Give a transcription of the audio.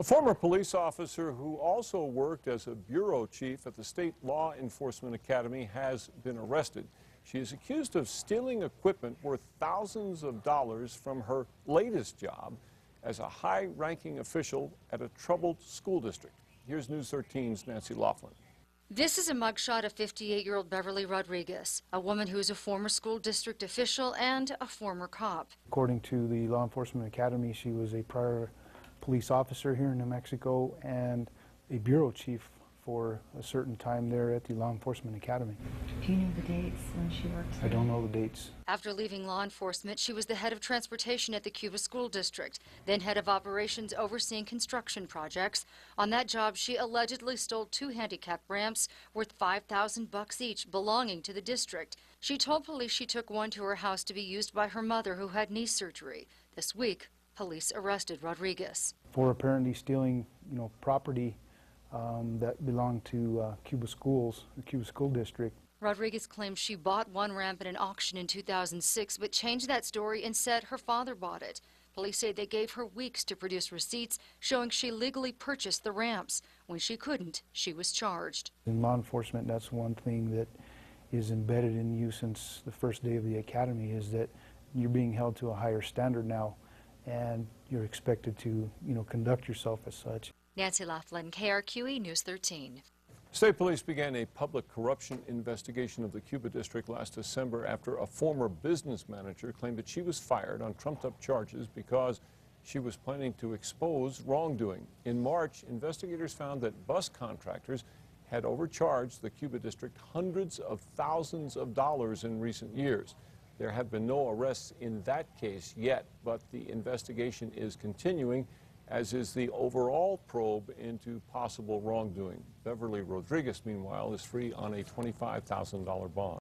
A former police officer who also worked as a bureau chief at the State Law Enforcement Academy has been arrested. She is accused of stealing equipment worth thousands of dollars from her latest job as a high-ranking official at a troubled school district. Here's News 13's Nancy Laughlin. This is a mugshot of 58-year-old Beverly Rodriguez, a woman who is a former school district official and a former cop. According to the Law Enforcement Academy, she was a prior police officer here in New Mexico and a bureau chief for a certain time there at the Law Enforcement Academy. Do you know the dates when she worked here? I don't know the dates. After leaving law enforcement, she was the head of transportation at the Cuba School District, then head of operations overseeing construction projects. On that job, she allegedly stole 2 handicap ramps worth $5,000 each belonging to the district. She told police she took one to her house to be used by her mother who had knee surgery. This week, police arrested Rodriguez. For apparently stealing, property that belonged to Cuba Schools, the Cuba School District. Rodriguez claims she bought one ramp at an auction in 2006, but changed that story and said her father bought it. Police say they gave her weeks to produce receipts showing she legally purchased the ramps. When she couldn't, she was charged. In law enforcement, that's one thing that is embedded in you since the first day of the academy, is that you're being held to a higher standard now, and you're expected to, conduct yourself as such. Nancy Laughlin, KRQE News 13. State police began a public corruption investigation of the Cuba district last December after a former business manager claimed that she was fired on trumped-up charges because she was planning to expose wrongdoing. In March, investigators found that bus contractors had overcharged the Cuba district hundreds of thousands of dollars in recent years. There have been no arrests in that case yet, but the investigation is continuing, as is the overall probe into possible wrongdoing. Beverly Rodriguez, meanwhile, is free on a $25,000 bond.